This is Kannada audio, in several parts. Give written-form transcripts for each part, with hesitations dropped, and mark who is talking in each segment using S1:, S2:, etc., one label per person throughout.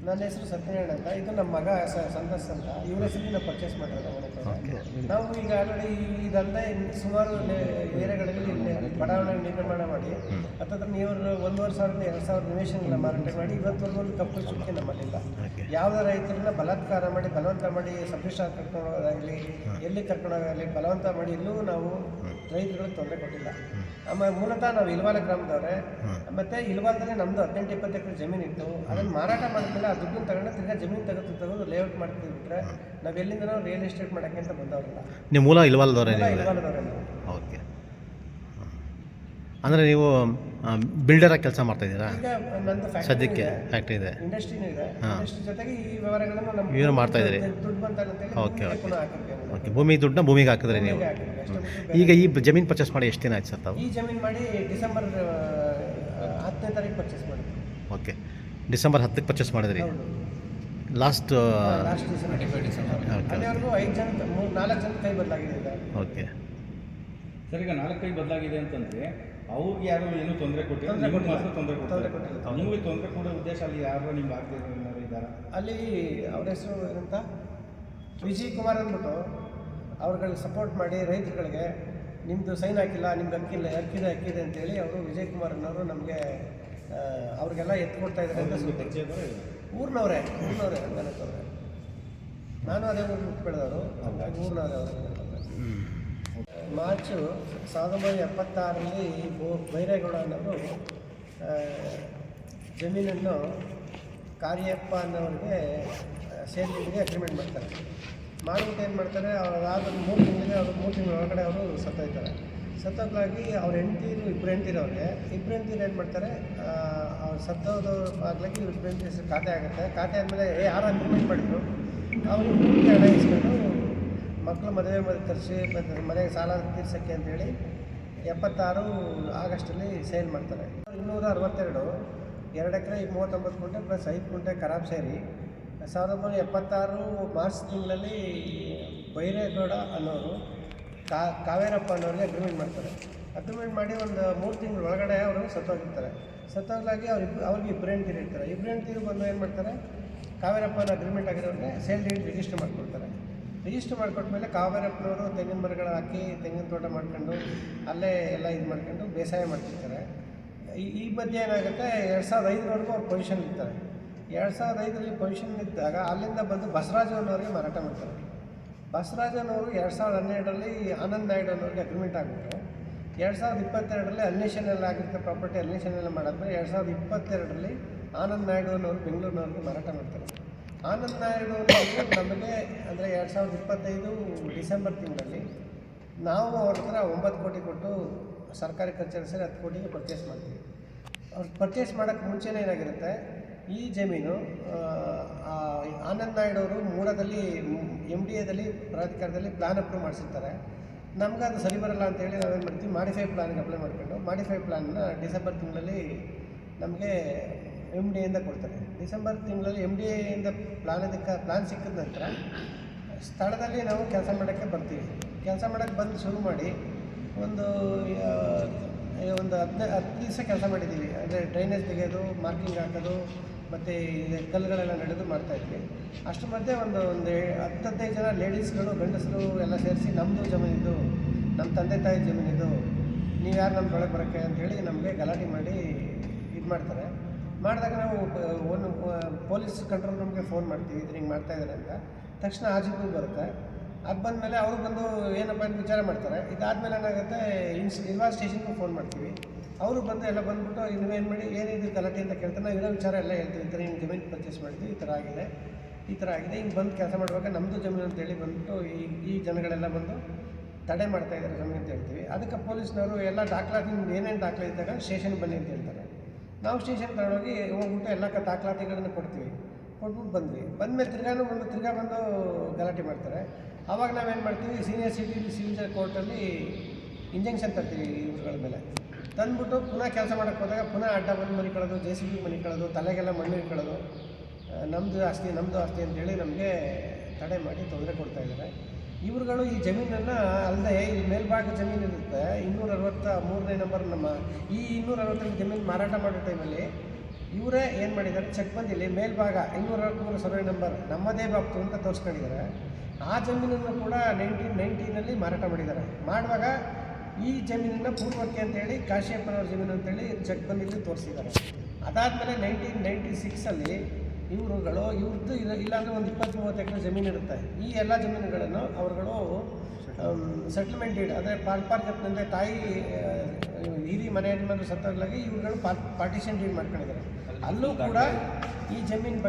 S1: ನನ್ನ ಹೆಸರು ಸತ್ಯನಾರಾಯಣ ಅಂತ. ಇದು ನಮ್ಮ ಮಗ ಸಂತೋಷ್ ಅಂತ. ಇವ್ರ ಹೆಸರು ನಾವು ಪರ್ಚೇಸ್ ಮಾಡಿರೋದು ಮನೆ. ನಾವು ಈಗ ಆಲ್ರೆಡಿ ಇದಲ್ಲದೆ ಸುಮಾರು ಏರಿಯಾಗಳಲ್ಲಿ ಬಡಾವಣೆ ನಿರ್ಮಾಣ ಮಾಡಿ ಹತ್ತತ್ರ ನೀವು 1,500-2,000 ನಿವೇಶನಗಳ ಮಾರಾಟ ಮಾಡಿ ಇವತ್ತವರೆಗೂ ಒಂದು ಕಪ್ಪು ಚುಕ್ಕೆ ನಮ್ಮಲ್ಲಿಲ್ಲ. ಯಾವುದೇ ರೈತರನ್ನ ಬಲಾತ್ಕಾರ ಮಾಡಿ ಬಲವಂತ ಮಾಡಿ ಸಬ್ಸಿಡಿ ಕರ್ಕೊಂಡೋಗೋದಾಗಲಿ ಎಲ್ಲಿ ಕರ್ಕೊಂಡೋಗಾಗಲಿ ಬಲವಂತ ಮಾಡಿ ಎಲ್ಲೂ ನಾವು ರೈತರುಗಳಿಗೆ ತೊಂದರೆ ಕೊಟ್ಟಿಲ್ಲ. ಆಮೇಲೆ ಮೂಲತಃ ನಾವು ಇಲ್ವಾಲ ಗ್ರಾಮದವ್ರೆ. ಮತ್ತು ಇಲ್ವಾಲದಲ್ಲಿ ನಮ್ಮದು 18-20 ಎಕರೆ ಜಮೀನು ಇತ್ತು. ಅದನ್ನು ಮಾರಾಟ ಮಾಡಿದ್ಮೇಲೆ ಆ ದುಡ್ಡನ್ನು ತಗೊಂಡು ತಿರ್ಗಾ ಜಮೀನು ತೆಗೆದು ಲೇಔಟ್ ಮಾಡ್ತೀವಿ ಬಿಟ್ಟರೆ ನಾವು ಎಲ್ಲಿಂದ ನಾವು ರಿಯಲ್ ಎಸ್ಟೇಟ್ ಮಾಡೋಕ್ಕೆ ಅಂತ ಬಂದವರಲ್ಲ.
S2: ನೀವು ಮೂಲ ಇಲ್ವಾಲದವರೇ?
S1: ಇಲ್ವಾಲದವರೇ ನಾವು.
S2: ಓಕೆ. ಅಂದರೆ ನೀವು ಬಿಲ್ಡರಾಗಿ ಕೆಲಸ ಮಾಡ್ತಾಯಿದ್ದೀರಾ?
S1: ಈಗ ನಂದು
S2: ಸದ್ಯಕ್ಕೆ ಫ್ಯಾಕ್ಟ್ರಿ ಇದೆ,
S1: ಇಂಡಸ್ಟ್ರಿನೂ ಇದೆ. ಇಂಡಸ್ಟ್ರಿ ಜೊತೆಗೆ ಈ ವ್ಯವಹಾರಗಳನ್ನು ನಮ್ಮ
S2: ಏನು ಮಾಡ್ತಾಯಿದ್ದೀರಿ?
S1: ದುಡ್ಡು ಬಂತಂತೇಳಿ
S2: ಓಕೆ ಓಕೆ ಓಕೆ. ದುಡ್ಡನ್ನ ಭೂಮಿಗೆ ಹಾಕಿದ್ರಿ ನೀವು. ಈಗ ಈ ಜಮೀನು ಪರ್ಚೇಸ್ ಮಾಡಿ ಎಷ್ಟು ದಿನ ಆಯ್ತು ಸರ್ ತಾವು?
S1: ಈ ಜಮೀನು ಮಾಡಿ ಡಿಸೆಂಬರ್ 10ನೇ ತಾರೀಕು ಪರ್ಚೇಸ್ ಮಾಡಿದ್ವಿ.
S2: ಓಕೆ, ಡಿಸೆಂಬರ್ 10ಕ್ಕೆ ಪರ್ಚೇಸ್ ಮಾಡಿದ್ರಿ. ಲಾಸ್ಟ್
S1: ಡಿಸೆಂಬರ್ ಅಲ್ಲಿವರೆಗೂ 5 ಜನ 4 ಜನ ಕೈ ಬದಲಾಗಿದೆ.
S2: ಓಕೆ
S3: ಸರ್, ಈಗ 4 ಕೈ ಬದಲಾಗಿದೆ ಅಂತಂದರೆ ಅವ್ರಿಗೆ ಯಾರು ಏನೂ ತೊಂದರೆ ಕೊಟ್ಟಿಲ್ಲ, ನಿಮಗೆ ಮಾತ್ರ ತೊಂದರೆ ಕೊಟ್ಟಿಲ್ಲ. ನಿಮಗೆ ತೊಂದರೆ ಕೊಡೋ ಉದ್ದೇಶ ಅಲ್ಲಿ ಯಾರು ನಿಮ್ಗೆ ಆಗದೆ ಇದ್ದಾರೆ?
S1: ಅಲ್ಲಿ ಅವ್ರ ಹೆಸರು ಏನಂತ ವಿಜಯ್ ಕುಮಾರ್ ಅಂದ್ಬಿಟ್ಟು ಅವ್ರುಗಳಿಗೆ ಸಪೋರ್ಟ್ ಮಾಡಿ ರೈತರುಗಳಿಗೆ ನಿಮ್ಮದು ಸೈನ್ ಹಾಕಿಲ್ಲ, ನಿಮ್ಗೆ ಅಕ್ಕಿದೆ ಅಂತೇಳಿ ಅವರು ವಿಜಯ್ ಕುಮಾರ್ ಅನ್ನೋರು ನಮಗೆ ಅವ್ರಿಗೆಲ್ಲ ಎತ್ತು ಕೊಡ್ತಾ ಇದ್ದಾರೆ ಅಂತ ಸುದ್ದಿ. ಊರಿನವರೇ ನನಗವ್ರೆ. ನಾನು ಅದೇ ಊರು ಬಿಟ್ಟು ಬೆಳೆದವರು, ಹಾಗಾಗಿ ಊರಿನವರೇ ಅವರು. ಮಾರ್ಚ್ 1976ರಲ್ಲಿ ಬೈರೇಗೌಡ ಅನ್ನೋರು ಜಮೀನನ್ನು ಕಾರ್ಯಪ್ಪ ಅನ್ನೋರಿಗೆ ಸೇರಿಗೆ ಅಗ್ರಿಮೆಂಟ್ ಮಾಡ್ತಾರೆ. ಮಾಡಿಬಿಟ್ಟು ಏನು ಮಾಡ್ತಾರೆ, ಅದಾದ 3 ತಿಂಗಳಿಗೆ ಅವರು 3 ತಿಂಗಳ ಒಳಗಡೆ ಅವರು ಸತ್ತೋಯ್ತಾರೆ. ಸತ್ತೋಗ್ಲಾಗಿ ಅವ್ರ ಇಬ್ಬರು ಹೆಂಡ್ತಿರು ಏನು ಮಾಡ್ತಾರೆ, ಅವ್ರು ಸತ್ತೋದು ಆಗ್ಲಾಗಿ ಇಬ್ಬರು ಹೆಂಡ್ತಿ ಹೆಸರು ಖಾತೆ ಆಗುತ್ತೆ. ಖಾತೆ ಆದಮೇಲೆ ಯಾರು ಅಗ್ರಿಮೆಂಟ್ ಮಾಡಿದ್ರು ಅವರು ಪೂರ್ತಿ ಹಣ ಇಸ್ಕೊಂಡು ಮಕ್ಕಳು ಮದುವೆ ತರಿಸಿ ಮನೆಗೆ ಸಾಲ ತೀರ್ಸೋಕ್ಕೆ ಅಂತೇಳಿ 76 ಆಗಸ್ಟಲ್ಲಿ ಸೇಲ್ ಮಾಡ್ತಾರೆ. 262 2 ಎಕರೆ 39 ಗುಂಟೆ ಪ್ಲಸ್ 5 ಗುಂಟೆ ಖರಾಬ್ ಸೇರಿ 1976 ಮಾರ್ಚ್ ತಿಂಗಳಲ್ಲಿ ಬೈರೇಗೌಡ ಅನ್ನೋರು ಕಾವೇರಪ್ಪ ಅನ್ನೋರಿಗೆ ಅಗ್ರಿಮೆಂಟ್ ಮಾಡ್ತಾರೆ. ಅಗ್ರಿಮೆಂಟ್ ಮಾಡಿ ಒಂದು 3 ತಿಂಗಳ ಒಳಗಡೆ ಅವರು ಸತ್ತೋಗಿರ್ತಾರೆ. ಸತ್ತೋಗ್ಲಾಗಿ ಅವ್ರಿಗೆ ಇಬ್ಬರು ಹೆಂಡ್ತಿರು ಇರ್ತಾರೆ. ಇಬ್ಬರು ಹೆಂಡ್ತಿರು ಬಂದು ಏನು ಮಾಡ್ತಾರೆ, ಕಾವೇರಪ್ಪನ ಅಗ್ರಿಮೆಂಟ್ ಆಗಿರೋದ್ರೆ ಸೇಲ್ ಡೀಡ್ ರಿಜಿಸ್ಟರ್ ಮಾಡ್ಕೊಳ್ತಾರೆ. ರಿಜಿಸ್ಟರ್ ಮಾಡಿಕೊಟ್ಮೇಲೆ ಕಾವೇರಪ್ಪನವರು ತೆಂಗಿನ ಮರಗಳು ಹಾಕಿ ತೆಂಗಿನ ತೋಟ ಮಾಡ್ಕೊಂಡು ಅಲ್ಲೇ ಎಲ್ಲ ಇದು ಮಾಡ್ಕೊಂಡು ಬೇಸಾಯ ಮಾಡ್ತಿರ್ತಾರೆ. ಈ ಮಧ್ಯೆ ಏನಾಗುತ್ತೆ, 2005ವರೆಗೂ ಅವ್ರು ಪೊಸಿಷನ್ ಇರ್ತಾರೆ. 2005ರಲ್ಲಿ ಪೊಸಿಷನ್ ಇದ್ದಾಗ ಅಲ್ಲಿಂದ ಬಂದು ಬಸವರಾಜು ಅನ್ನೋರಿಗೆ ಮಾರಾಟ ಮಾಡ್ತಾರೆ. ಬಸವರಾಜು ಅನ್ನೋರು 2012ರಲ್ಲಿ ಆನಂದ್ ನಾಯ್ಡು ಅನ್ನೋರಿಗೆ ಅಗ್ರಿಮೆಂಟ್ ಆಗಿಬಿಟ್ಟು 2022ರಲ್ಲಿ ಅನ್ವೇಷಣೆಲ್ಲ ಆಗಿರ್ತಾರೆ. ಪ್ರಾಪರ್ಟಿ ಅನ್ವೇಷಣೆಲ್ಲ ಮಾಡಾದ್ಮೇಲೆ 2022ರಲ್ಲಿ ಆನಂದ್ ನಾಯ್ಡು ಅನ್ನೋರು ಬೆಂಗಳೂರಿನವ್ರಿಗೆ ಮಾರಾಟ ಮಾಡ್ತಾರೆ. ಆನಂದ್ ನಾಯ್ಡು ಅನ್ನೋರು ನಮಗೆ ಅಂದರೆ 2025 ಡಿಸೆಂಬರ್ ತಿಂಗಳಲ್ಲಿ ನಾವು ಅವ್ರ ಹತ್ರ 9 ಕೋಟಿ ಕೊಟ್ಟು ಸರ್ಕಾರಿ ಖರ್ಚು ಸೇರಿ 10 ಕೋಟಿಗೆ ಪರ್ಚೇಸ್ ಮಾಡ್ತೀವಿ. ಅವ್ರು ಪರ್ಚೇಸ್ ಮಾಡೋಕ್ಕೆ ಮುಂಚೆನೇ ಏನಾಗಿರುತ್ತೆ, ಈ ಜಮೀನು ಆನಂದ್ ನಾಯ್ಡು ಅವರು ಮೂಲದಲ್ಲಿ MDAದಲ್ಲಿ ಪ್ರಾಧಿಕಾರದಲ್ಲಿ ಪ್ಲಾನ್ ಅಪ್ರೂವ್ ಮಾಡಿಸಿರ್ತಾರೆ. ನಮ್ಗೆ ಅದು ಸರಿ ಬರಲ್ಲ ಅಂತೇಳಿ ನಾವೇನು ಮಾಡ್ತೀವಿ, ಮಾಡಿಫೈ ಪ್ಲಾನ್ಗೆ ಅಪ್ಲೈ ಮಾಡ್ಕೊಂಡು ಮಾಡಿಫೈ ಪ್ಲಾನ್ನ ಡಿಸೆಂಬರ್ ತಿಂಗಳಲ್ಲಿ ನಮಗೆ MDAಯಿಂದ ಕೊಡ್ತಾರೆ. ಡಿಸೆಂಬರ್ ತಿಂಗಳಲ್ಲಿ MDAಯಿಂದ ಪ್ಲಾನ್ ಸಿಕ್ಕಿದ ನಂತರ ಸ್ಥಳದಲ್ಲಿ ನಾವು ಕೆಲಸ ಮಾಡೋಕ್ಕೆ ಬರ್ತೀವಿ. ಕೆಲಸ ಮಾಡೋಕ್ಕೆ ಬಂದು ಶುರು ಮಾಡಿ ಒಂದು 10 ದಿವಸ ಕೆಲಸ ಮಾಡಿದ್ದೀವಿ. ಅಂದರೆ ಡ್ರೈನೇಜ್ ತೆಗೆಯೋದು, ಮಾರ್ಕಿಂಗ್ ಹಾಕೋದು ಮತ್ತು ಕಲ್ಲುಗಳೆಲ್ಲ ನಡೆದು ಮಾಡ್ತಾಯಿದ್ವಿ. ಅಷ್ಟು ಮಧ್ಯೆ ಒಂದು 10-15 ಜನ ಲೇಡೀಸ್ಗಳು ಗಂಡಸರು ಎಲ್ಲ ಸೇರಿಸಿ ನಮ್ಮದು ಜಮೀನಿದು, ನಮ್ಮ ತಂದೆ ತಾಯಿ ಜಮೀನಿದು, ನೀವು ಯಾರು ನಮ್ಮ ಒಳಗೆ ಬರೋಕ್ಕೆ ಅಂಥೇಳಿ ನಮಗೆ ಗಲಾಟೆ ಮಾಡಿ ಇದು ಮಾಡ್ತಾರೆ. ಮಾಡಿದಾಗ ನಾವು ಒಂದು ಪೊಲೀಸ್ ಕಂಟ್ರೋಲ್ ರೂಮ್ಗೆ ಫೋನ್ ಮಾಡ್ತೀವಿ, ಇದು ಹಿಂಗೆ ಮಾಡ್ತಾಯಿದ್ದಾರೆ ಅಂತ. ತಕ್ಷಣ RGP ಬರುತ್ತೆ. ಅದು ಬಂದಮೇಲೆ ಅವರು ಬಂದು ಏನಪ್ಪ ಅಂತ ವಿಚಾರ ಮಾಡ್ತಾರೆ. ಇದಾದಮೇಲೆ ಏನಾಗುತ್ತೆ, ಇಲ್ವಾ ಸ್ಟೇಷನ್ಗೆ ಫೋನ್ ಮಾಡ್ತೀವಿ. ಅವರು ಬಂದು ಎಲ್ಲ ಬಂದುಬಿಟ್ಟು ಇನ್ನೇನು ಮಾಡಿ ಏನಿದು ಗಲಾಟೆ ಅಂತ ಕೇಳ್ತಾರೆ. ನಾವು ಇರೋ ವಿಚಾರ ಎಲ್ಲ ಹೇಳ್ತೀವಿ. ಈ ಥರ ಹಿಂಗೆ ಜಮೀನು ಪರ್ಚೇಸ್ ಮಾಡಿದ್ವಿ, ಈ ಥರ ಆಗಿದೆ ಹಿಂಗೆ ಬಂದು ಕೆಲಸ ಮಾಡುವಾಗ ನಮ್ಮದು ಜಮೀನು ಅಂತೇಳಿ ಬಂದುಬಿಟ್ಟು ಈ ಜನಗಳೆಲ್ಲ ಬಂದು ತಡೆ ಮಾಡ್ತಾಯಿದ್ದಾರೆ ಜಮೀನು ಅಂತ ಹೇಳ್ತೀವಿ. ಅದಕ್ಕೆ ಪೊಲೀಸ್ನವರು ಎಲ್ಲ ದಾಖಲಾತಿ ಏನೇನು ದಾಖಲೆ ಇದ್ದಾಗ ಸ್ಟೇಷನ್ಗೆ ಬನ್ನಿ ಅಂತ ಹೇಳ್ತಾರೆ. ನಾವು ಸ್ಟೇಷನ್ ತಗೊಂಡೋಗಿ ಹೋಗ್ಬಿಟ್ಟು ಎಲ್ಲ ದಾಖಲಾತಿಗಳನ್ನು ಕೊಟ್ಬಿಟ್ಟು ಬಂದಮೇಲೆ ತಿರ್ಗಾ ಬಂದು ಗಲಾಟೆ ಮಾಡ್ತಾರೆ. ಆವಾಗ ನಾವೇನು ಮಾಡ್ತೀವಿ, ಸೀನಿಯರ್ ಸಿವಿಲ್ ಕೋರ್ಟಲ್ಲಿ ಇಂಜೆಕ್ಷನ್ ತರ್ತೀವಿ ಇವ್ರುಗಳ ಮೇಲೆ. ತಂದುಬಿಟ್ಟು ಪುನಃ ಕೆಲಸ ಮಾಡೋಕ್ಕೆ ಹೋದಾಗ ಪುನಃ ಅಡ್ಡ ಬಂದು ಮನಿಕೊಳ್ಳೋದು, JCB ಮನಿಕೊಳ್ಳೋದು, ತಲೆಗೆಲ್ಲ ಮಣ್ಣು ಇಟ್ಕೊಳ್ಳೋದು, ನಮ್ಮದು ಆಸ್ತಿ ಅಂತೇಳಿ ನಮಗೆ ತಡೆ ಮಾಡಿ ತೊಂದರೆ ಕೊಡ್ತಾಯಿದ್ದಾರೆ. ಇವ್ರುಗಳು ಈ ಜಮೀನನ್ನು ಅಲ್ಲದೆ ಈ ಮೇಲ್ಭಾಗ ಜಮೀನು ಇರುತ್ತೆ 263ನೇ ನಂಬರ್. ನಮ್ಮ ಈ 262 ಜಮೀನು ಮಾರಾಟ ಮಾಡೋ ಟೈಮಲ್ಲಿ ಇವರೇ ಏನು ಮಾಡಿದ್ದಾರೆ, ಚೆಕ್ ಬಂದಿಲ್ಲಿ ಮೇಲ್ಭಾಗ 263 ಸರ್ವೆ ನಂಬರ್ ನಮ್ಮದೇ ಬಾಪ್ತು ಅಂತ ತೋರಿಸ್ಕೊಂಡಿದ್ದಾರೆ. ಆ ಜಮೀನನ್ನು ಕೂಡ 1990ನಲ್ಲಿ ಮಾರಾಟ ಮಾಡಿದ್ದಾರೆ. ಮಾಡುವಾಗ ಈ ಜಮೀನನ್ನು ಪೂರ್ವಕ್ಕೆ ಅಂತೇಳಿ ಕಾಶಿಯಪ್ಪನವ್ರ ಜಮೀನು ಅಂತೇಳಿ ಚೆಕ್ ಬಂದಿಲ್ಲಿ ತೋರಿಸಿದ್ದಾರೆ. ಅದಾದಮೇಲೆ 1996ಅಲ್ಲಿ ಇವ್ರುಗಳು ಇವ್ರದ್ದು ಇಲ್ಲಾಂದರೆ ಒಂದು 20-30 ಎಕರೆ ಜಮೀನು ಇರುತ್ತೆ. ಈ ಎಲ್ಲ ಜಮೀನುಗಳನ್ನು ಅವರುಗಳು ಸೆಟ್ಲ್ಮೆಂಟ್ ಡೀಡ್ ಅಂದರೆ ಪಾಲ್ಪಾರ್ಗತ್ನಂದರೆ ತಾಯಿ ಹಿರಿ ಮನೆ ಯಜಮಾನರು ಸತ್ತೋಗ್ಲಾಗಿ ಇವ್ರುಗಳು ಪಾರ್ಟಿಷನ್ ಡೀಡ್ ಮಾಡ್ಕೊಂಡಿದ್ದಾರೆ. ಅಲ್ಲೂ ಕೂಡ ಈ ಜಮೀನು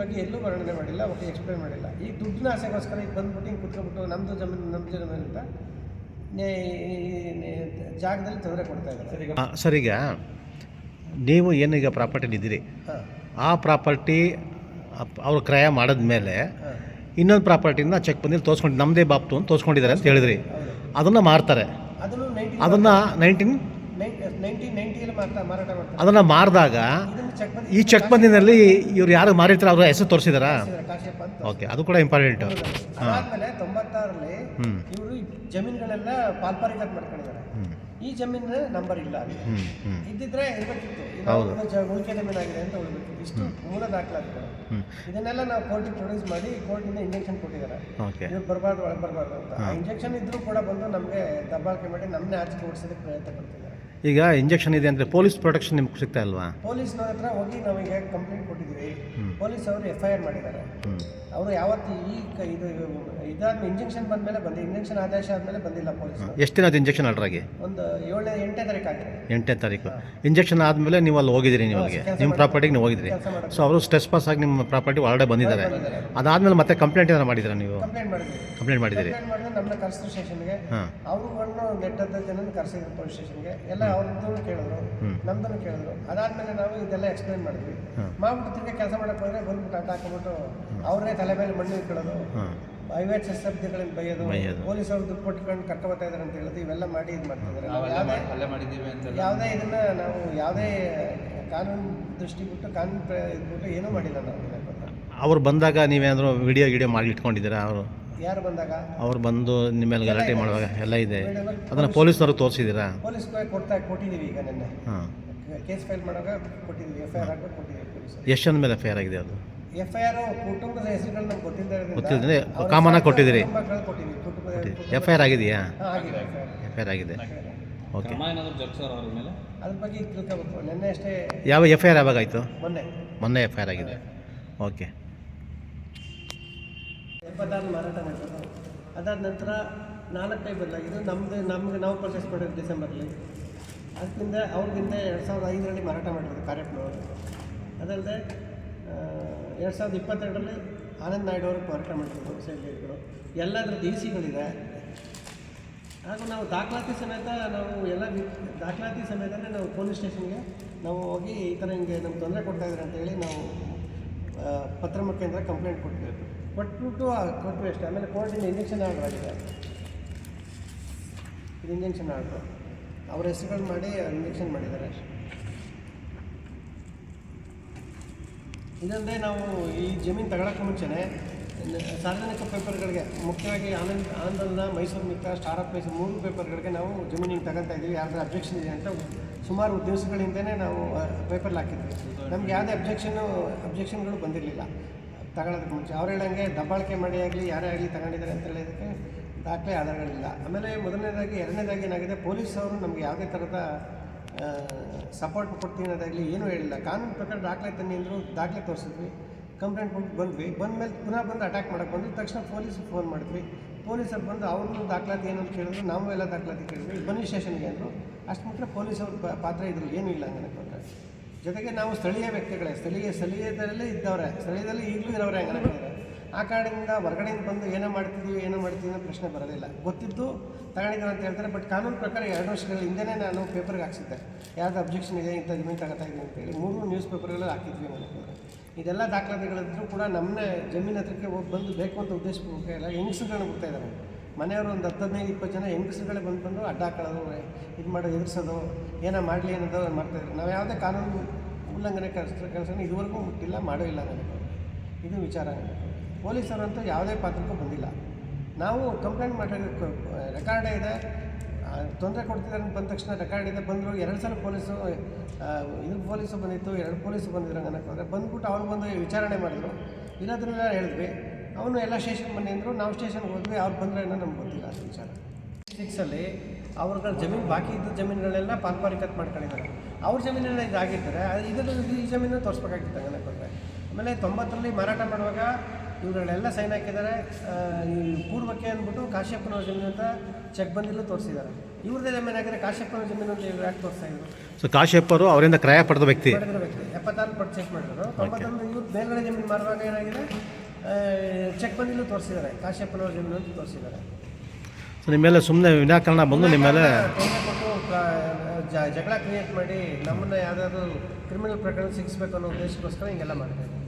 S1: ಬಗ್ಗೆ ಎಲ್ಲೂ ವರ್ಣನೆ ಮಾಡಿಲ್ಲ, ಒಟ್ಟು ಎಕ್ಸ್ಪ್ಲೇನ್ ಮಾಡಿಲ್ಲ. ಈ ದುಡ್ಡಿನ ಆಸೆಗೋಸ್ಕರ ಈಗ ಬಂದ್ಬಿಟ್ಟು ಹಿಂಗೆ ಕುತ್ಕೊಬಿಟ್ಟು ನಮ್ಮದು ಜಮೀನು ಅಂತ ಜಾಗದಲ್ಲಿ ತೊಂದರೆ ಕೊಡ್ತಾ ಇದ್ದಾರೆ.
S2: ಸರ್, ಈಗ ನೀವು ಏನೀಗ ಪ್ರಾಪರ್ಟಿಲಿದ್ದೀರಿ, ಆ ಪ್ರಾಪರ್ಟಿ ಅವರು ಕ್ರಯ ಮಾಡಿದ್ಮೇಲೆ ಇನ್ನೊಂದು ಪ್ರಾಪರ್ಟಿನ ಚೆಕ್ ಬಂದಿಲ್ಲಿ ತೋರಿಸ್ಕೊಂಡು ನಮ್ಮದೇ ಬಾಪ್ತು ಅಂತ ತೋರಿಸ್ಕೊಂಡಿದ್ದಾರೆ ಅಂತ ಹೇಳಿದ್ರಿ. ಅದನ್ನು ಮಾರ್ತಾರೆ. ಅದನ್ನು
S1: 1990ಯಲ್ಲಿ ಮಾರಾಟ ಮಾಡ್ತಾರೆ.
S2: ಅದನ್ನು ಮಾರಿದಾಗ ಈ ಚೆಕ್ ಬಂದಿನಲ್ಲಿ ಇವ್ರು ಯಾರು ಮಾರಿರ್ತಾರೆ ಅವರ ಹೆಸರು ತೋರಿಸಿದಾರಾ?
S1: ಕಾಶ್ಯಪ್ಪ ಅಂತ.
S2: ಓಕೆ, ಅದು ಕೂಡ ಇಂಪಾರ್ಟೆಂಟು.
S1: ಅದಾದಮೇಲೆ 96ರಲ್ಲಿ ಇವರು ಜಮೀನುಗಳೆಲ್ಲ ಪಾಲ್ಪಾರಿಗತ್ ಮಾಡ್ಕೊಂಡಿದ್ದಾರೆ. ಈ ಜಮೀನು ನಂಬರ್ ಇಲ್ಲ, ಇದ್ದಿದ್ರೆ ಇರಬೇಕಿತ್ತು, ಉಳಿಕೆ ಜಮೀನಾಗಿದೆ ಅಂತ ಉಳಿಬೇಕು. ಇಷ್ಟು ಮೂಲ ದಾಖಲಾತಿಗಳು. ಇದನ್ನೆಲ್ಲ ನಾವು ಕೋರ್ಟಿಗೆ ಪ್ರೊಡ್ಯೂಸ್ ಮಾಡಿ ಕೋರ್ಟಿಂದ ಇಂಜೆಕ್ಷನ್ ಕೊಟ್ಟಿದ್ದಾರೆ, ಇವ್ರು ಬರಬಾರ್ದು, ಒಳಗೆ ಬರಬಾರ್ದು ಅಂತ. ಆ ಇಂಜೆಕ್ಷನ್ ಇದ್ರೂ ಕೂಡ ಬಂದು ನಮಗೆ ದಬ್ಬಾಳಿಕೆ ಮಾಡಿ ನಮ್ಮನ್ನೇ ಆಚೆಗೆ ಓಡಿಸೋದಕ್ಕೆ ಪ್ರಯತ್ನ ಪಡ್ತಿದ್ದಾರೆ.
S2: ಈಗ ಇಂಜೆಕ್ಷನ್ ಇದೆ ಅಂದರೆ ಪೊಲೀಸ್ ಪ್ರೊಟೆಕ್ಷನ್ ನಿಮ್ಗೆ ಸಿಗ್ತಾ ಇಲ್ವಾ?
S1: ಪೊಲೀಸ್ನವ್ರ ಹತ್ರ ಹೋಗಿ ನಾವೀಗ ಕಂಪ್ಲೇಂಟ್ ಕೊಟ್ಟಿದ್ದೀವಿ. ಪೊಲೀಸ್ ಅವರು FIR ಮಾಡಿದ್ದಾರೆ. ಅವರು ಯಾವತ್ತು ಇದಾದ್ಮೇಲೆ ಇಂಜೆಕ್ಷನ್ ಬಂದಮೇಲೆ ಇಂಜೆಕ್ಷನ್ ಆದೇಶ ಆದಮೇಲೆ ಬಂದಿಲ್ಲ ಪೊಲೀಸ್.
S2: ಎಷ್ಟು ದಿನ ಅದು ಇಂಜೆಕ್ಷನ್ ಆರ್ಡ್ರಾಗಿ?
S1: ಒಂದು 8ನೇ ತಾರೀಕು ಆಗಿದೆ.
S2: 8ನೇ ತಾರೀಕು ಇಂಜೆಕ್ಷನ್ ಆದಮೇಲೆ ನೀವು ಅಲ್ಲಿ ಹೋಗಿದ್ದೀರಿ, ನೀವು ಅಲ್ಲಿಗೆ ನಿಮ್ಮ ಪ್ರಾಪರ್ಟಿಗೆ ನೀವು ಹೋಗಿದ್ರಿ. ಸೊ ಅವರು ಸ್ಟ್ರೆಸ್ ಪಾಸ್ ಆಗಿ ನಿಮ್ಮ ಪ್ರಾಪರ್ಟಿ ಒಳಗಡೆ ಬಂದಿದ್ದಾರೆ. ಅದಾದಮೇಲೆ ಮತ್ತೆ ಕಂಪ್ಲೇಂಟ್ ಏನಾರು ಮಾಡಿದ್ದೀರಾ ನೀವು? ಕಂಪ್ಲೇಂಟ್ ಮಾಡಿದ್ದೀರಿ.
S1: ನಮ್ಮನ್ನ ಕರೆಸಿದ್ರು ಸ್ಟೇಷನ್ಗೆ. ಅವ್ರುಗಳನ್ನು ಒಂದು 8-10 ಜನ ಕರೆಸಿದ್ರು ಪೊಲೀಸ್ ಸ್ಟೇಷನ್ಗೆ. ಎಲ್ಲ ಅವ್ರದ್ದು ಕೇಳಿದ್ರು, ನಮ್ದನ್ನು ಕೇಳಿದ್ರು. ಅದಾದಮೇಲೆ ನಾವು ಇದೆಲ್ಲ ಎಕ್ಸ್ಪ್ಲೈನ್ ಮಾಡಿದ್ವಿ. ಮಾಡ್ಬಿಟ್ಟು ತಿರ್ಗಿ ಕೆಲಸ ಮಾಡಕ್ಕೆ ಹೋದರೆ ಬಂದ್ಬಿಟ್ಟು ಅಡ್ಡ ಹಾಕೊಂಡ್ಬಿಟ್ಟು ಅವ್ರನ್ನೇ ತಲೆ ಮೇಲೆ ಮಣ್ಣು ಇಟ್ಕೊಳ್ಳೋದು, IHS ಶಬ್ದಗಳಿಂದ ಬೈಯೋದು, ಪೊಲೀಸ್ ಅವ್ರು ದುಡ್ಡು ಕೊಟ್ಕೊಂಡು ಕರ್ಕೊಬರ್ತಾ ಇದ್ದಾರೆ ಅಂತ ಹೇಳೋದು, ಇವೆಲ್ಲ ಮಾಡಿ ಇದು ಮಾಡ್ತಿದ್ದಾರೆ. ಯಾವುದೇ ಇದನ್ನ ನಾವು ಯಾವುದೇ ಕಾನೂನು ದೃಷ್ಟಿ ಬಿಟ್ಟು ಕಾನೂನು ಇದ್ಬಿಟ್ಟು ಏನೂ ಮಾಡಿಲ್ಲ ನಾವು.
S2: ಅವ್ರು ಬಂದಾಗ ನೀವೇನಾದರೂ ವಿಡಿಯೋ ಮಾಡಿ ಇಟ್ಕೊಂಡಿದ್ದೀರಾ? ಅವರು
S1: ಯಾರು ಬಂದಾಗ
S2: ಅವ್ರು ಬಂದು ನಿಮ್ಮ ಮೇಲೆ ಗಲಾಟೆ ಮಾಡುವಾಗ ಎಲ್ಲ ಇದೆ, ಅದನ್ನು ಪೊಲೀಸ್ನವ್ರಿಗೆ ತೋರಿಸಿದ್ದೀರಾ?
S1: ಪೊಲೀಸ್ಗೆ ಕೊಟ್ಟಿದ್ದೀವಿ. ಈಗ ನಿನ್ನೆ ಕೇಸ್ ಫೈಲ್ ಮಾಡುವಾಗ ಕೊಟ್ಟಿದ್ದೀವಿ, FIR ಹಾಕಿ ಕೊಟ್ಟಿದ್ದೀವಿ ಪೊಲೀಸ್.
S2: ಎಷ್ಟು ಜನ ಮೇಲೆ FIR ಆಗಿದೆ? ಅದು
S1: FIR ಕುಟುಂಬದ ಹೆಸರುಗಳು ನಮ್ಗೆ
S2: ಗೊತ್ತಿಲ್ಲದೆ ಕಾಮನ್ ಆಗಿ ಕೊಟ್ಟಿದ್ದೀರಿ. FIR ಆಗಿದೆಯಾ? FIR ಆಗಿದೆ. ಓಕೆ,
S1: ಅದ್ರ ಬಗ್ಗೆ ತಿಳ್ಕೊಬೇಕು. ನಿನ್ನೆ ಅಷ್ಟೇ.
S2: ಯಾವ FIR ಯಾವಾಗ ಆಯಿತು? ಮೊನ್ನೆ FIR ಆಗಿದೆ. ಓಕೆ,
S1: 76 ಮಾರಾಟ ಮಾಡಿರೋದು. ಅದಾದ ನಂತರ 4 ಬದಲಾಗಿದ್ದು ನಮಗೆ ನಾವು ಪರ್ಚೇಸ್ ಮಾಡಿರೋದು ಡಿಸೆಂಬರ್ಲಿ. ಅದಕ್ಕಿಂತ ಅವ್ರಿಗಿಂತ 2005ರಲ್ಲಿ ಮಾರಾಟ ಮಾಡಿರೋದು ಕಾರ್ಯಪ್ರವರು. ಅದಲ್ಲದೆ 2022ರಲ್ಲಿ ಆನಂದ್ ನಾಯ್ಡು ಅವ್ರಿಗೆ ಮಾರಾಟ ಮಾಡಿರೋದು ಸೇಲ್ಗಳು. ಎಲ್ಲದರದ್ದು ECಗಳಿದೆ. ಹಾಗೂ ನಾವು ದಾಖಲಾತಿ ಸಮೇತನೇ ನಾವು ಪೊಲೀಸ್ ಸ್ಟೇಷನ್ಗೆ ನಾವು ಹೋಗಿ ಈ ಥರ ಹಿಂಗೆ ನಮ್ಗೆ ತೊಂದರೆ ಕೊಡ್ತಾಯಿದ್ದಾರೆ ಅಂತೇಳಿ ನಾವು ಪತ್ರ ಮುಖೇಂದ್ರ ಕಂಪ್ಲೇಂಟ್ ಕೊಟ್ಬಿಟ್ಟು ಅಷ್ಟೇ. ಆಮೇಲೆ ಕೋರ್ಟಿಂದ ಇಂಜೆಕ್ಷನ್ ಆರ್ಡರ್ ಆಗಿದೆ. ಇದು ಇಂಜೆಕ್ಷನ್ ಆರ್ಡ್ರು ಅವ್ರ ಹೆಸರುಗಳು ಮಾಡಿ ಇಂಜೆಕ್ಷನ್ ಮಾಡಿದ್ದಾರೆ. ಇದಲ್ಲದೆ ನಾವು ಈ ಜಮೀನು ತಗೊಳ್ಳೋಕ್ಕೆ ಮುಂಚೆನೇ ಸಾರ್ವಜನಿಕ ಪೇಪರ್ಗಳಿಗೆ, ಮುಖ್ಯವಾಗಿ ಆನಂದನ, ಮೈಸೂರು ಮಿತ್ರ, ಸ್ಟಾರ್ ಆಫ್ ಮೈಸೂರು 3 ಪೇಪರ್ಗಳಿಗೆ ನಾವು ಜಮೀನಿಗೆ ತಗೊಳ್ತಾ ಇದ್ದೀವಿ. ಯಾರ್ದು ಅಬ್ಜೆಕ್ಷನ್ ಇದೆ ಅಂತ ಸುಮಾರು ದಿವಸಗಳಿಂದನೇ ನಾವು ಪೇಪರ್ಲ್ಲಿ ಹಾಕಿದ್ವಿ. ನಮ್ಗೆ ಯಾವುದೇ ಅಬ್ಜೆಕ್ಷನ್ಗಳು ಬಂದಿರಲಿಲ್ಲ ತಗೊಳ್ಳೋದಕ್ಕೆ ಮುಂಚೆ. ಅವ್ರು ಹೇಳಂಗೆ ದಬ್ಬಾಳಿಕೆ ಮಾಡಿ ಆಗಲಿ ಯಾರೇ ಆಗಲಿ ತಗೊಂಡಿದ್ದಾರೆ ಅಂತ ಹೇಳೋದಕ್ಕೆ ದಾಖಲೆ ಆಧಾರಗಳಿಲ್ಲ. ಆಮೇಲೆ ಎರಡನೇದಾಗಿ ಏನಾಗಿದೆ, ಪೊಲೀಸ್ ಅವರು ನಮಗೆ ಯಾವುದೇ ಥರದ ಸಪೋರ್ಟ್ ಕೊಡ್ತೀನಿ ಅನ್ನೋದಾಗಲಿ ಏನೂ ಹೇಳಿಲ್ಲ. ಕಾನೂನು ಪ್ರಕಾರ ದಾಖಲೆ ತನ್ನಿ ಅಂದರು, ದಾಖಲೆ ತೋರಿಸಿದ್ವಿ, ಕಂಪ್ಲೇಂಟ್ ಕೊಟ್ಟು ಬಂದ್ವಿ. ಬಂದಮೇಲೆ ಪುನಃ ಬಂದು ಅಟ್ಯಾಕ್ ಮಾಡೋಕ್ಕೆ ಬಂದು ತಕ್ಷಣ ಪೊಲೀಸ್ಗೆ ಫೋನ್ ಮಾಡಿದ್ವಿ. ಪೊಲೀಸರು ಬಂದು ಅವ್ರನ್ನೂ ದಾಖಲಾತಿ ಏನಂತ ಕೇಳಿದ್ರು, ನಾವು ಎಲ್ಲ ದಾಖಲಾತಿ ಕೇಳಿದ್ವಿ. ಬನ್ನಿ ಸ್ಟೇಷನ್ಗೆ ಅಂದರು. ಅಷ್ಟು ಮಾತ್ರ ಪೊಲೀಸವ್ರ ಪಾತ್ರ ಇದ್ರಲ್ಲಿ ಏನೂ ಇಲ್ಲ ಹಂಗನಕೊಂಡ್ರೆ. ಜೊತೆಗೆ ನಾವು ಸ್ಥಳೀಯ ವ್ಯಕ್ತಿಗಳೇ, ಸ್ಥಳೀಯದಲ್ಲೇ ಇದ್ದವ್ರೆ, ಸ್ಥಳೀಯದಲ್ಲಿ ಈಗಲೂ ಇರೋರೆ ಹಂಗನಕೊಂಡ್ರೆ. ಆ ಕಾರಣದಿಂದ ಹೊರಗಡೆಯಿಂದ ಬಂದು ಏನೋ ಮಾಡ್ತಿದ್ದೀವಿ ಅನ್ನೋ ಪ್ರಶ್ನೆ ಬರೋದಿಲ್ಲ. ಗೊತ್ತಿದ್ದು ತಗೊಂಡಿದ್ದಾರೆ ಅಂತ ಹೇಳ್ತಾರೆ. ಬಟ್ ಕಾನೂನು ಪ್ರಕಾರ 2 ವರ್ಷಗಳ ಹಿಂದೆಯೇ ನಾನು ಪೇಪರ್ಗೆ ಹಾಕ್ಸಿದ್ದೆ, ಯಾವ್ದು ಅಬ್ಜೆಕ್ಷನ್ ಇದೆ, ಇಂಥ ಜಮೀನು ತಗೋತಾ ಇದ್ದೀನಿ ಅಂತೇಳಿ 3 ನ್ಯೂಸ್ ಪೇಪರ್ಗಳಲ್ಲಿ ಹಾಕಿದ್ವಿ ನನಗೆ. ಇದೆಲ್ಲ ದಾಖಲಾತಿಗಳಿದ್ರು ಕೂಡ ನಮ್ಮನ್ನೇ ಜಮೀನು ಹತ್ರಕ್ಕೆ ಹೋಗಿ ಬಂದು ಬೇಕು ಅಂತ ಉದ್ದೇಶಪೂರ್ವಕ ಎಲ್ಲ ಹೆಂಗಸುಗಳನ್ನ ಬಿಡ್ತಾ ಇದ್ದಾರೆ. ಮನೆಯವರು ಒಂದು 10-15-20 ಜನ ಹೆಂಗಸುಗಳೇ ಬಂದು ಅಡ್ಡ ಹಾಕೊಳ್ಳೋದು, ಇದು ಮಾಡೋದು, ಎದುರಿಸೋದು, ಏನೋ ಮಾಡಲಿ ಅನ್ನೋದು ಮಾಡ್ತಾಯಿದ್ರು. ನಾವು ಯಾವುದೇ ಕಾನೂನು ಉಲ್ಲಂಘನೆ ಕೆಲಸನ ಇದುವರೆಗೂ ಮುಟ್ಟಿಲ್ಲ, ಮಾಡೋ ಇಲ್ಲ ನನಗೆ. ಇದು ವಿಚಾರ. ಪೊಲೀಸರಂತೂ ಯಾವುದೇ ಪಾತ್ರಕ್ಕೂ ಬಂದಿಲ್ಲ. ನಾವು ಕಂಪ್ಲೇಂಟ್ ಮಾಡಿರೋದಕ್ಕೆ ರೆಕಾರ್ಡೇ ಇದೆ. ತೊಂದರೆ ಕೊಡ್ತಿದ್ದಾರೆ ಅಂತ ಬಂದ ತಕ್ಷಣ ರೆಕಾರ್ಡ್ ಇದೆ ಬಂದರು 2 ಸಲ ಪೊಲೀಸು ಬಂದಿತ್ತು 2 ಪೊಲೀಸು ಬಂದಿದ್ರು ಅನ್ನೋಕ್ಕೆ ಹೋದರೆ ಬಂದ್ಬಿಟ್ಟು ಅವ್ರು ಬಂದು ವಿಚಾರಣೆ ಮಾಡಿದ್ರು ಇರೋದ್ರನ್ನ ಹೇಳಿದ್ವಿ ಅವನು ಎಲ್ಲ ಸ್ಟೇಷನ್ ಬನ್ನಿ ಅಂದರು ನಾವು ಸ್ಟೇಷನ್ಗೆ ಹೋದ್ವಿ ಅವ್ರು ಬಂದರೆ ಏನೋ ನಮ್ಗೆ ಗೊತ್ತಿಲ್ಲ ಅದು ವಿಚಾರ 6ಅಲ್ಲಿ ಅವ್ರಗಳ ಜಮೀನು ಬಾಕಿ ಇದ್ದ ಜಮೀನುಗಳೆಲ್ಲ ಪಾಲ್ಪಾರಿಕತ್ ಮಾಡ್ಕೊಂಡಿದ್ದಾರೆ ಅವ್ರ ಜಮೀನೆಲ್ಲ ಇದಾಗಿರ್ತಾರೆ ಈ ಜಮೀನು ತೋರಿಸ್ಬೇಕಾಗಿತ್ತು ಅನ್ನೋಕ್ಕೆ ಹೋದರೆ ಆಮೇಲೆ 90ರಲ್ಲಿ ಮಾರಾಟ ಮಾಡುವಾಗ ಇವುಗಳೆಲ್ಲ ಸೈನ್ ಹಾಕಿದ್ದಾರೆ ಈ ಪೂರ್ವಕ್ಕೆ ಅಂದ್ಬಿಟ್ಟು ಕಾಶ್ಯಪ್ಪನವ್ರ ಜಮೀನು ಅಂತ ಚೆಕ್ ಬಂದಿಲ್ಲೂ ತೋರಿಸಿದ್ದಾರೆ ಇವ್ರದ್ದೇ ಜಮೀನು ಆಗಿದ್ರೆ ಕಾಶ್ಯಪ್ಪನ ಜಮೀನು ಅಂತ ಇವ್ರು ಯಾಕೆ ತೋರಿಸ್ತಾ ಇದ್ರು
S2: ಸೊ ಕಾಶ್ಯಪ್ಪರು ಅವರಿಂದ ಕ್ರಯ ಪಡೆದ ವ್ಯಕ್ತಿ
S1: 76 ಪರ್ಚೇಸ್ ಮಾಡಿದ್ರು 91 ಇವ್ರು ಬೇರೆ ಜಮೀನು ಮಾರುವಾಗ ಏನಾಗಿದೆ ಚೆಕ್ ಬಂದಿಲ್ಲೂ ತೋರಿಸಿದ್ದಾರೆ ಕಾಶ್ಯಪ್ಪನವ್ರ ಜಮೀನು ಅಂತ ತೋರಿಸಿದ್ದಾರೆ.
S2: ಸೊ ನಿಮ್ಮ ಮೇಲೆ ಸುಮ್ಮನೆ ವಿನಾಕಾರಣ ಬಂದು ನಿಮ್ಮ ಮೇಲೆ
S1: ತೊಂದರೆ ಕೊಟ್ಟು ಜಗಳ ಕ್ರಿಯೇಟ್ ಮಾಡಿ ನಮ್ಮನ್ನು ಯಾವುದಾದ್ರು ಕ್ರಿಮಿನಲ್ ಪ್ರಕರಣ ಸಿಗಿಸ್ಬೇಕು ಅನ್ನೋ ಉದ್ದೇಶಕ್ಕೋಸ್ಕರ ಹಿಂಗೆಲ್ಲ ಮಾಡ್ತಾಯಿದ್ದಾರೆ.